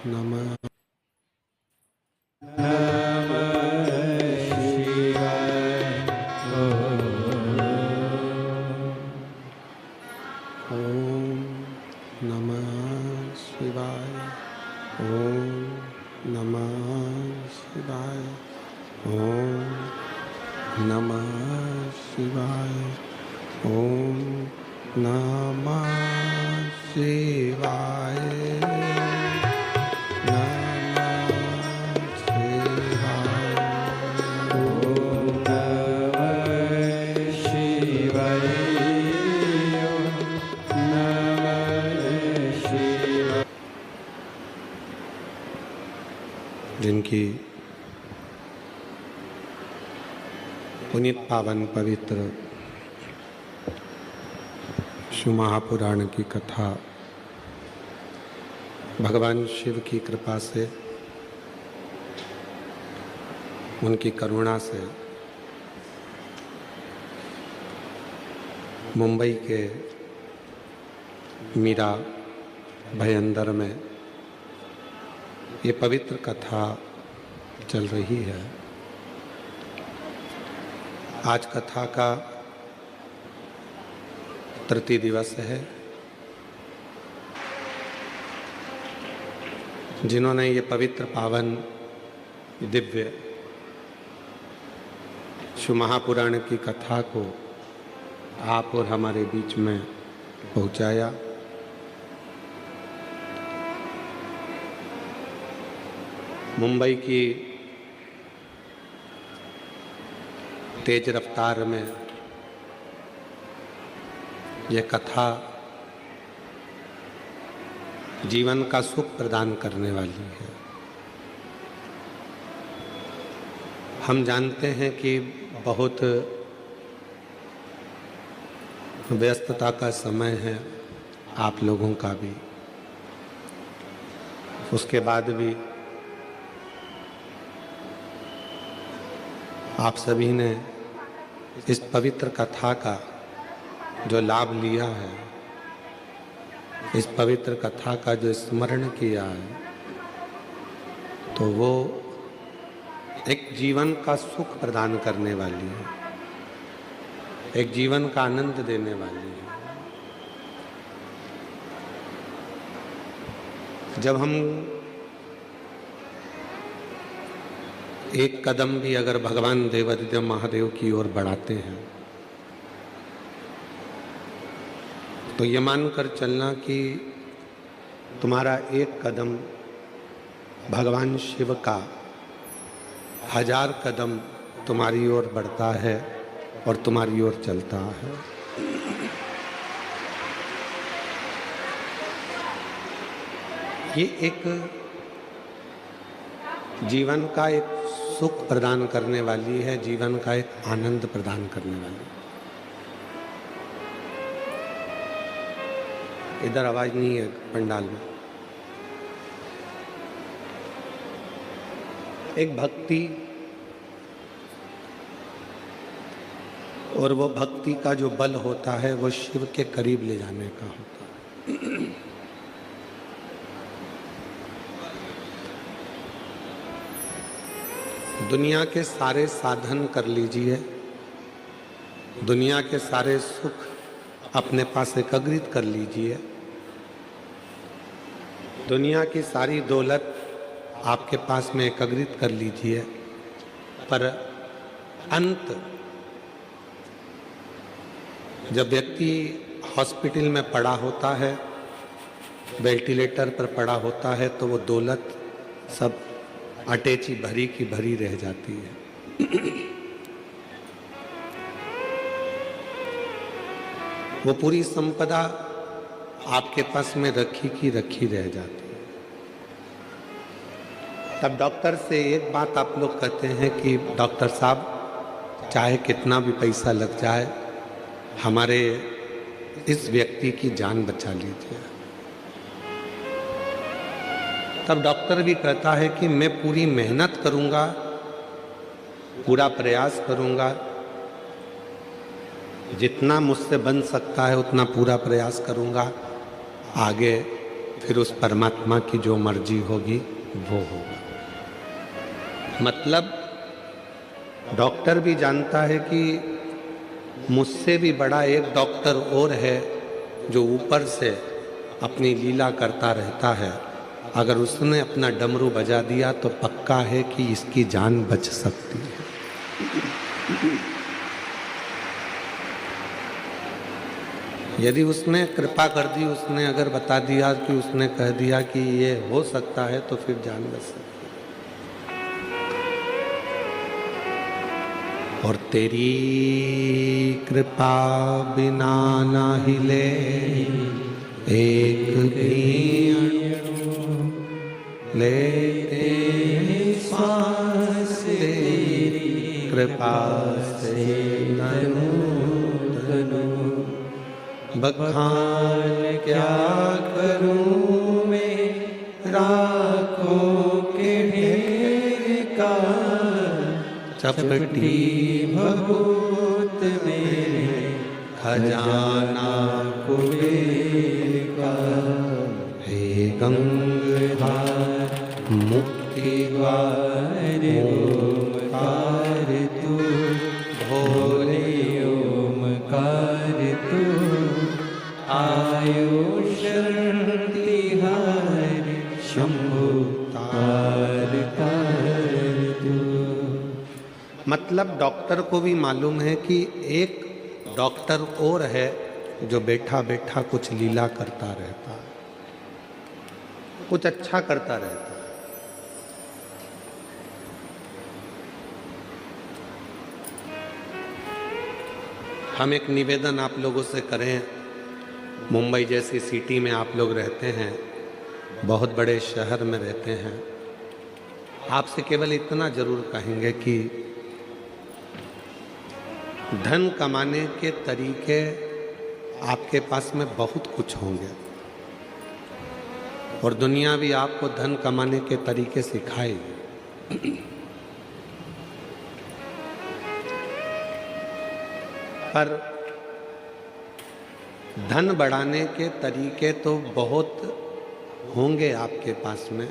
नमः ओम नमः शिवाय। ओम नमः शिवाय। ओम नमः शिवाय। ओम नमः शिवाय। जिनकी पुनीत पावन पवित्र शिव महापुराण की कथा भगवान शिव की कृपा से, उनकी करुणा से मुंबई के मीरा भयंदर में ये पवित्र कथा चल रही है। आज कथा का तृतीय दिवस है। जिन्होंने ये पवित्र पावन दिव्य शिव महापुराण की कथा को आप और हमारे बीच में पहुंचाया, मुंबई की तेज रफ्तार में यह कथा जीवन का सुख प्रदान करने वाली है। हम जानते हैं कि बहुत व्यस्तता का समय है, आप लोगों का भी। उसके बाद भी आप सभी ने इस पवित्र कथा का जो लाभ लिया है, इस पवित्र कथा का जो स्मरण किया है, तो वो एक जीवन का सुख प्रदान करने वाली है, एक जीवन का आनंद देने वाली है। जब हम एक कदम भी अगर भगवान देवादिदेव महादेव की ओर बढ़ाते हैं, तो ये मानकर चलना कि तुम्हारा एक कदम भगवान शिव का 1000 कदम तुम्हारी ओर बढ़ता है और तुम्हारी ओर चलता है। ये एक जीवन का एक सुख प्रदान करने वाली है, जीवन का एक आनंद प्रदान करने वाली है। इधर आवाज नहीं है पंडाल में। एक भक्ति, और वो भक्ति का जो बल होता है वो शिव के करीब ले जाने का होता है। दुनिया के सारे साधन कर लीजिए, दुनिया के सारे सुख अपने पास एकत्रित कर लीजिए, दुनिया की सारी दौलत आपके पास में एकत्रित कर लीजिए, पर अंत जब व्यक्ति हॉस्पिटल में पड़ा होता है, वेंटिलेटर पर पड़ा होता है, तो वो दौलत सब अटैची भरी की भरी रह जाती है। वो पूरी संपदा आपके पास में रखी की रखी रह जाती है। तब डॉक्टर से एक बात आप लोग कहते हैं कि डॉक्टर साहब, चाहे कितना भी पैसा लग जाए, हमारे इस व्यक्ति की जान बचा लीजिए। तब डॉक्टर भी कहता है कि मैं पूरी मेहनत करूंगा, पूरा प्रयास करूंगा, जितना मुझसे बन सकता है उतना पूरा प्रयास करूंगा, आगे फिर उस परमात्मा की जो मर्जी होगी वो होगा। मतलब डॉक्टर भी जानता है कि मुझसे भी बड़ा एक डॉक्टर और है जो ऊपर से अपनी लीला करता रहता है। अगर उसने अपना डमरू बजा दिया तो पक्का है कि इसकी जान बच सकती है। यदि उसने कृपा कर दी, उसने अगर बता दिया कि उसने कह दिया कि ये हो सकता है, तो फिर जान बच सकती है। और तेरी कृपा बिना ना हिले एक भी अणु, लेते श्वास तेरी कृपा से तनु तनु। बखान क्या करूं मैं राखों के ढेर का, चपटी भभूत मेरे खजाना कुबेर का। हे गंगाधर मुक्ति द्वार ओमकार तू, भोले ओमकार तू। आयो शरण तिहारी शंभु तार तार तू। मतलब डॉक्टर को भी मालूम है कि एक डॉक्टर और है जो बैठा बैठा कुछ लीला करता रहता है, कुछ अच्छा करता रहता है। हम एक निवेदन आप लोगों से करें, मुंबई जैसी सिटी में आप लोग रहते हैं, बहुत बड़े शहर में रहते हैं, आपसे केवल इतना जरूर कहेंगे कि धन कमाने के तरीके आपके पास में बहुत कुछ होंगे और दुनिया भी आपको धन कमाने के तरीके सिखाएगी। पर धन बढ़ाने के तरीके तो बहुत होंगे आपके पास में,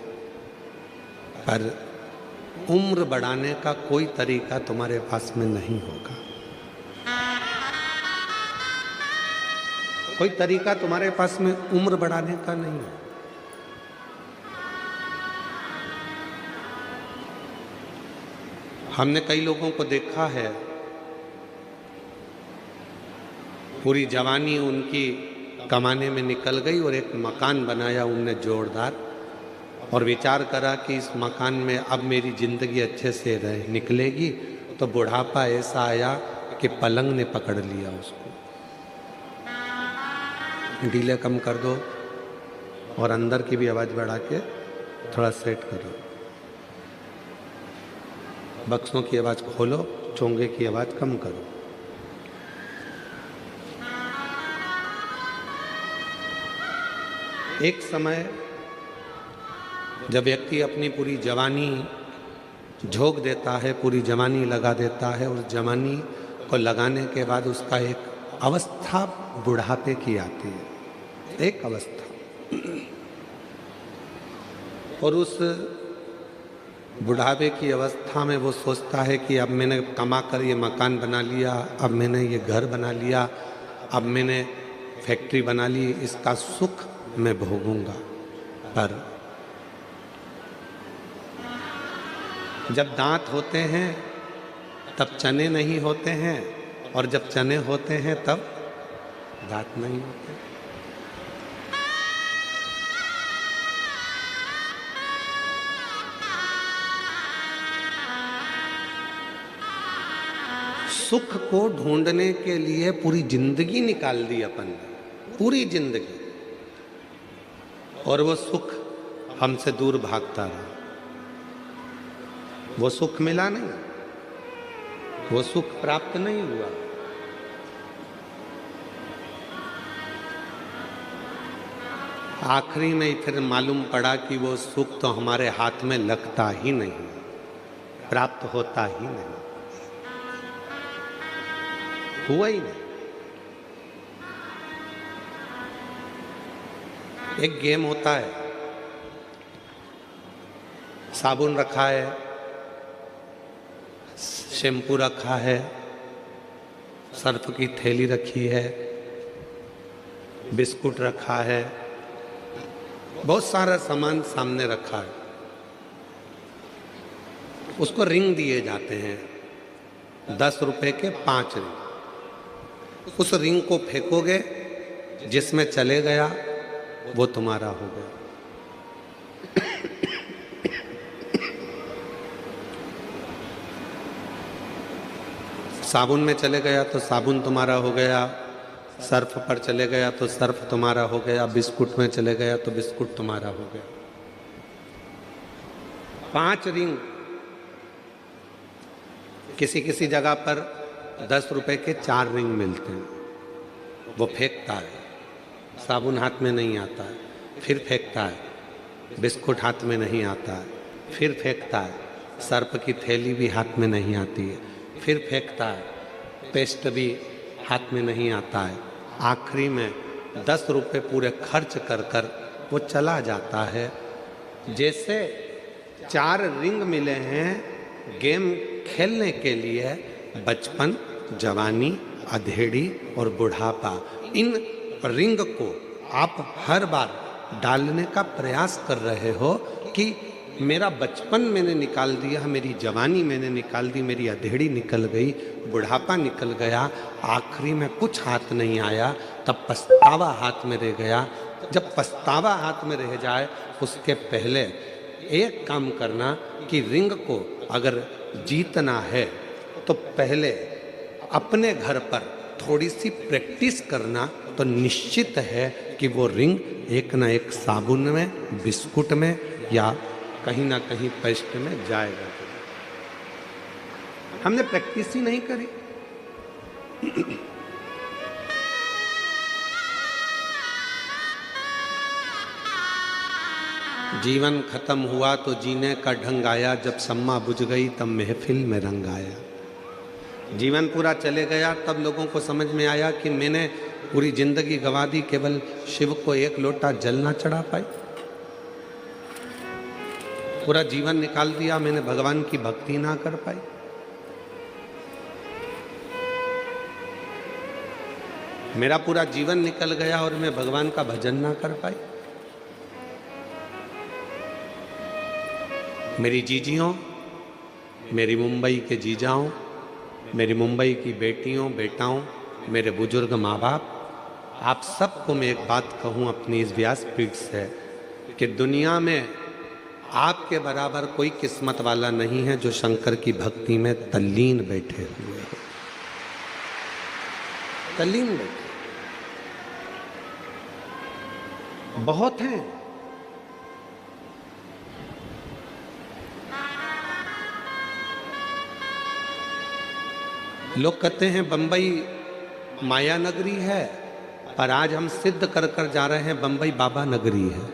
पर उम्र बढ़ाने का कोई तरीका तुम्हारे पास में नहीं होगा। कोई तरीका तुम्हारे पास में उम्र बढ़ाने का नहीं है। हमने कई लोगों को देखा है, पूरी जवानी उनकी कमाने में निकल गई और एक मकान बनाया उनने जोरदार, और विचार करा कि इस मकान में अब मेरी जिंदगी अच्छे से निकलेगी, तो बुढ़ापा ऐसा आया कि पलंग ने पकड़ लिया उसको। ढीले कम कर दो और अंदर की भी आवाज़ बढ़ा के थोड़ा सेट करो। बक्सों की आवाज़ खोलो, चोंगे की आवाज़ कम करो। एक समय जब व्यक्ति अपनी पूरी जवानी झोंक देता है, पूरी जवानी लगा देता है, उस जवानी को लगाने के बाद उसका एक अवस्था बुढ़ापे की आती है, एक अवस्था। और उस बुढ़ापे की अवस्था में वो सोचता है कि अब मैंने कमा कर ये मकान बना लिया, अब मैंने ये घर बना लिया, अब मैंने फैक्ट्री बना ली, इसका सुख मैं भोगूंगा। पर जब दांत होते हैं तब चने नहीं होते हैं, और जब चने होते हैं तब दांत नहीं होते। सुख को ढूंढने के लिए पूरी जिंदगी निकाल दी अपन ने, पूरी जिंदगी, और वो सुख हमसे दूर भागता रहा। वो सुख मिला नहीं, वो सुख प्राप्त नहीं हुआ। आखिरी में फिर मालूम पड़ा कि वो सुख तो हमारे हाथ में लगता ही नहीं, प्राप्त होता ही नहीं, हुआ ही नहीं। एक गेम होता है, साबुन रखा है, शैम्पू रखा है, सर्फ की थैली रखी है, बिस्कुट रखा है, बहुत सारा सामान सामने रखा है। उसको रिंग दिए जाते हैं, 10 रुपए के 5 रिंग। उस रिंग को फेंकोगे, जिसमें चले गया वो तुम्हारा हो गया। साबुन में चले गया तो साबुन तुम्हारा हो गया, सर्फ पर चले गया तो सर्फ तुम्हारा हो गया, बिस्कुट में चले गया तो बिस्कुट तुम्हारा हो गया। 5 रिंग किसी किसी जगह पर 10 रुपए के 4 रिंग मिलते हैं। वो फेंकता है, साबुन हाथ में नहीं आता है, फिर फेंकता है, बिस्कुट हाथ में नहीं आता है, फिर फेंकता है, सर्फ की थैली भी हाथ में नहीं आती है, फिर फेंकता है, पेस्ट भी हाथ में नहीं आता है। आखिरी में 10 रुपए पूरे खर्च कर कर वो चला जाता है। जैसे 4 रिंग मिले हैं गेम खेलने के लिए, बचपन, जवानी, अधेड़ी और बुढ़ापा, इन रिंग को आप हर बार डालने का प्रयास कर रहे हो कि मेरा बचपन मैंने निकाल दिया, मेरी जवानी मैंने निकाल दी, मेरी अधेड़ी निकल गई, बुढ़ापा निकल गया, आखिरी में कुछ हाथ नहीं आया, तब पछतावा हाथ में रह गया। जब पछतावा हाथ में रह जाए उसके पहले एक काम करना कि रिंग को अगर जीतना है तो पहले अपने घर पर थोड़ी सी प्रैक्टिस करना, तो निश्चित है कि वो रिंग एक ना एक साबुन में, बिस्कुट में या कहीं ना कहीं पेस्ट में जाएगा। हमने प्रैक्टिस ही नहीं करी। जीवन खत्म हुआ तो जीने का ढंग आया, जब सम्मा बुझ गई तब महफिल में रंग आया। जीवन पूरा चले गया तब लोगों को समझ में आया कि मैंने पूरी जिंदगी गंवा दी, केवल शिव को एक लोटा जल ना चढ़ा पाई। पूरा जीवन निकाल दिया, मैंने भगवान की भक्ति ना कर पाई। मेरा पूरा जीवन निकल गया और मैं भगवान का भजन ना कर पाई। मेरी जीजियों, मेरी मुंबई के जीजाओं, मेरी मुंबई की बेटियों, बेटाओं, मेरे बुजुर्ग माँ बाप, आप सबको मैं एक बात कहूँ अपनी इस व्यासपीठ से कि दुनिया में आपके बराबर कोई किस्मत वाला नहीं है जो शंकर की भक्ति में तल्लीन बैठे हुए हो। तल्लीन बैठे बहुत हैं। लोग कहते हैं बंबई माया नगरी है, पर आज हम सिद्ध कर कर जा रहे हैं बंबई बाबा नगरी है।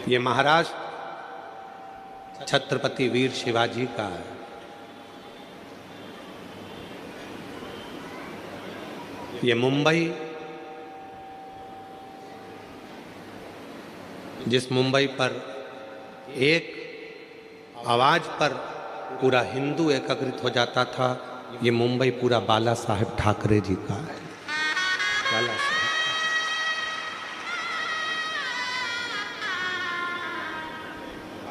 ये महाराष्ट्र छत्रपति वीर शिवाजी का है। ये मुंबई, जिस मुंबई पर एक आवाज पर पूरा हिंदू एकत्रित हो जाता था, ये मुंबई पूरा बाला साहेब ठाकरे जी का है।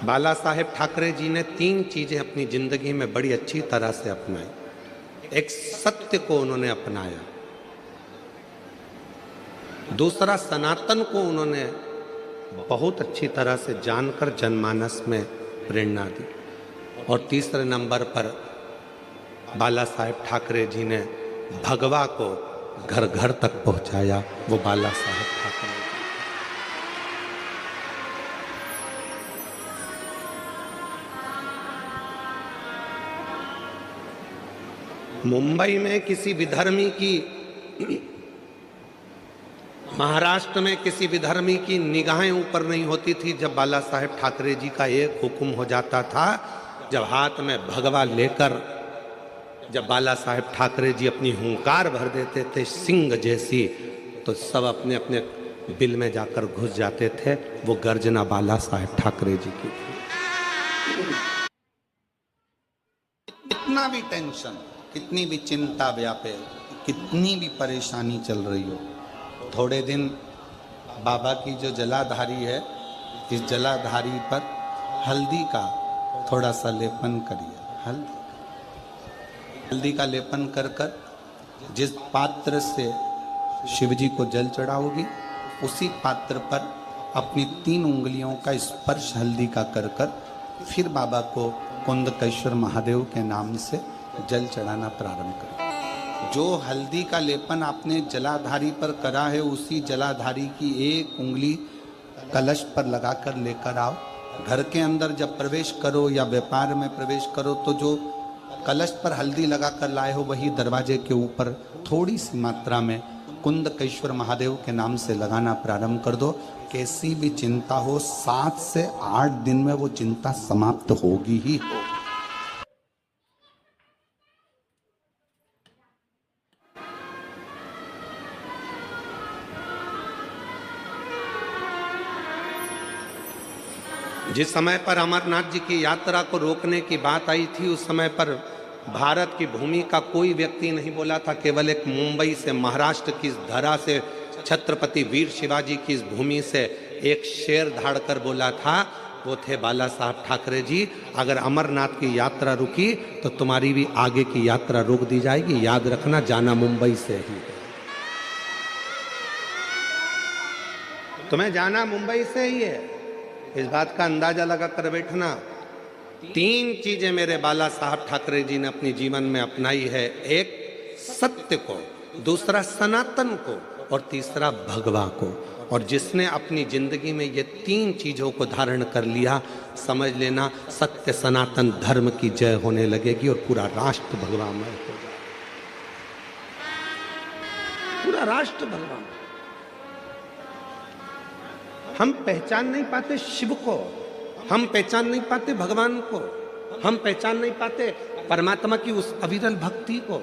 बाला साहेब ठाकरे जी ने 3 चीजें अपनी जिंदगी में बड़ी अच्छी तरह से अपनाई। एक, सत्य को उन्होंने अपनाया। दूसरा, सनातन को उन्होंने बहुत अच्छी तरह से जानकर जनमानस में प्रेरणा दी। और तीसरे नंबर पर बाला साहेब ठाकरे जी ने भगवा को घर घर तक पहुंचाया। वो बाला साहेब ठाकरे जी। मुंबई में किसी विधर्मी की, महाराष्ट्र में किसी विधर्मी की निगाहें ऊपर नहीं होती थी जब बाला साहेब ठाकरे जी का एक हुक्म हो जाता था। जब हाथ में भगवा लेकर जब बाला साहेब ठाकरे जी अपनी हुंकार भर देते थे सिंह जैसी, तो सब अपने अपने बिल में जाकर घुस जाते थे। वो गर्जना बाला साहेब ठाकरे जी की थी। कितना भी टेंशन, कितनी भी चिंता व्यापे, कितनी भी परेशानी चल रही हो, थोड़े दिन बाबा की जो जलाधारी है, इस जलाधारी पर हल्दी का थोड़ा सा लेपन करिए। हल्दी का लेपन कर कर जिस पात्र से शिवजी को जल चढ़ाओगी, उसी पात्र पर अपनी 3 उंगलियों का स्पर्श हल्दी का कर कर फिर बाबा को कुंदकेश्वर महादेव के नाम से जल चढ़ाना प्रारंभ करें। जो हल्दी का लेपन आपने जलाधारी पर करा है, उसी जलाधारी की 1 उंगली कलश पर लगाकर लेकर आओ। घर के अंदर जब प्रवेश करो या व्यापार में प्रवेश करो, तो जो कलश पर हल्दी लगाकर लाए हो, वही दरवाजे के ऊपर थोड़ी सी मात्रा में कुंदकेश्वर महादेव के नाम से लगाना प्रारंभ कर दो। कैसी भी चिंता हो, 7 से 8 दिन में वो चिंता समाप्त होगी ही हो। जिस समय पर अमरनाथ जी की यात्रा को रोकने की बात आई थी, उस समय पर भारत की भूमि का कोई व्यक्ति नहीं बोला था। केवल एक मुंबई से, महाराष्ट्र की धरा से, छत्रपति वीर शिवाजी की इस भूमि से एक शेर धाड़ कर बोला था, वो थे बाला साहब ठाकरे जी। अगर अमरनाथ की यात्रा रुकी तो तुम्हारी भी आगे की यात्रा रोक दी जाएगी। याद रखना, जाना मुंबई से ही, तुम्हें जाना मुंबई से ही है। इस बात का अंदाजा लगा कर बैठना। 3 चीजें मेरे बाला साहब ठाकरे जी ने अपने जीवन में अपनाई है। एक सत्य को, दूसरा सनातन को, और तीसरा भगवा को। और जिसने अपनी जिंदगी में ये 3 चीजों को धारण कर लिया, समझ लेना सत्य सनातन धर्म की जय होने लगेगी और पूरा राष्ट्र भगवामय हो जाएगा। पूरा राष्ट्र भगवान। हम पहचान नहीं पाते शिव को, हम पहचान नहीं पाते भगवान को, हम पहचान नहीं पाते परमात्मा की उस अविरल भक्ति को।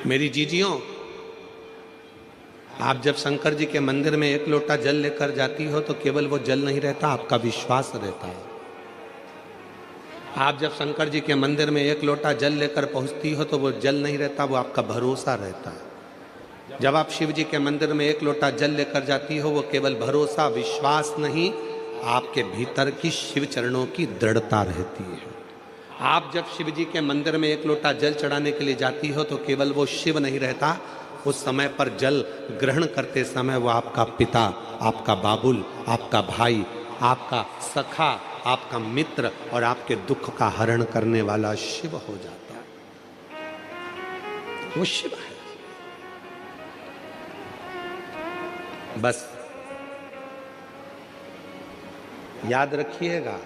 मेरी जीजियों, आप जब शंकर जी के मंदिर में 1 लोटा जल लेकर जाती हो, तो केवल वो जल नहीं रहता, आपका विश्वास रहता है। आप जब शंकर जी के मंदिर में 1 लोटा जल लेकर पहुंचती हो, तो वो जल नहीं रहता, वो आपका भरोसा रहता है। जब आप शिव जी के मंदिर में 1 लोटा जल लेकर जाती हो, वो केवल भरोसा, विश्वास नहीं, आपके भीतर की शिव चरणों की दृढ़ता रहती है। आप जब शिव जी के मंदिर में 1 लोटा जल चढ़ाने के लिए जाती हो, तो केवल वो शिव नहीं रहता, उस समय पर जल ग्रहण करते समय वो आपका पिता, आपका बाबुल, आपका भाई, आपका सखा, आपका मित्र और आपके दुख का हरण करने वाला शिव हो जाता है। वो शिव है। बस याद रखिएगा,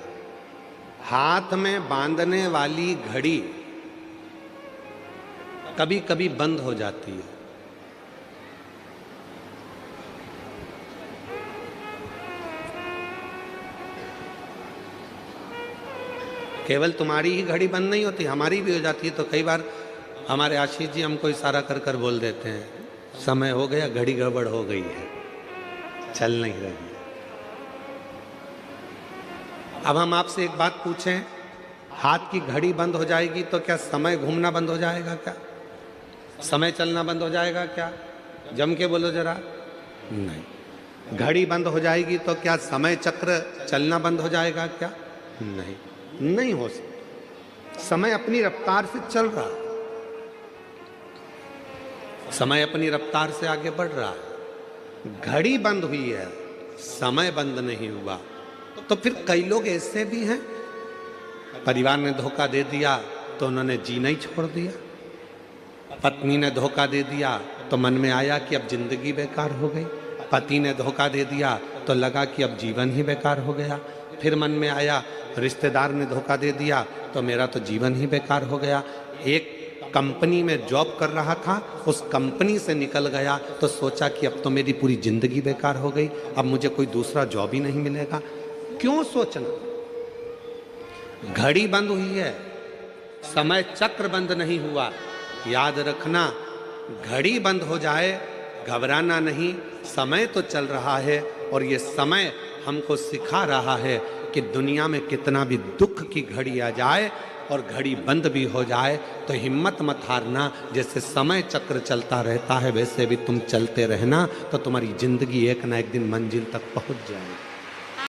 हाथ में बांधने वाली घड़ी कभी कभी बंद हो जाती है। केवल तुम्हारी ही घड़ी बंद नहीं होती, हमारी भी हो जाती है। तो कई बार हमारे आशीष जी हमको इशारा कर कर बोल देते हैं, समय हो गया, घड़ी गड़बड़ हो गई है, चल नहीं रही है। अब हम आपसे एक बात पूछें, हाथ की घड़ी बंद हो जाएगी तो क्या समय घूमना बंद हो जाएगा? क्या समय चलना बंद हो जाएगा? क्या जम के बोलो जरा। नहीं। घड़ी बंद हो जाएगी तो क्या समय चक्र चलना बंद हो जाएगा? क्या नहीं, नहीं हो सकता। समय अपनी रफ्तार से चल रहा है, समय अपनी रफ्तार से आगे बढ़ रहा है। घड़ी बंद हुई है, समय बंद नहीं हुआ। तो फिर कई लोग ऐसे भी हैं, परिवार ने धोखा दे दिया तो उन्होंने जीना ही छोड़ दिया, पत्नी ने धोखा दे दिया तो मन में आया कि अब जिंदगी बेकार हो गई, पति ने धोखा दे दिया तो लगा कि अब जीवन ही बेकार हो गया, फिर मन में आया रिश्तेदार ने धोखा दे दिया तो मेरा तो जीवन ही बेकार हो गया। एक कंपनी में जॉब कर रहा था, उस कंपनी से निकल गया तो सोचा कि अब तो मेरी पूरी जिंदगी बेकार हो गई, अब मुझे कोई दूसरा जॉब ही नहीं मिलेगा। क्यों सोचना? घड़ी बंद हुई है, समय चक्र बंद नहीं हुआ। याद रखना, घड़ी बंद हो जाए घबराना नहीं, समय तो चल रहा है और ये समय हमको सिखा रहा है कि दुनिया में कितना भी दुख की घड़ी आ जाए और घड़ी बंद भी हो जाए तो हिम्मत मत हारना। जैसे समय चक्र चलता रहता है वैसे भी तुम चलते रहना, तो तुम्हारी जिंदगी एक ना एक दिन मंजिल तक पहुंच जाएगी।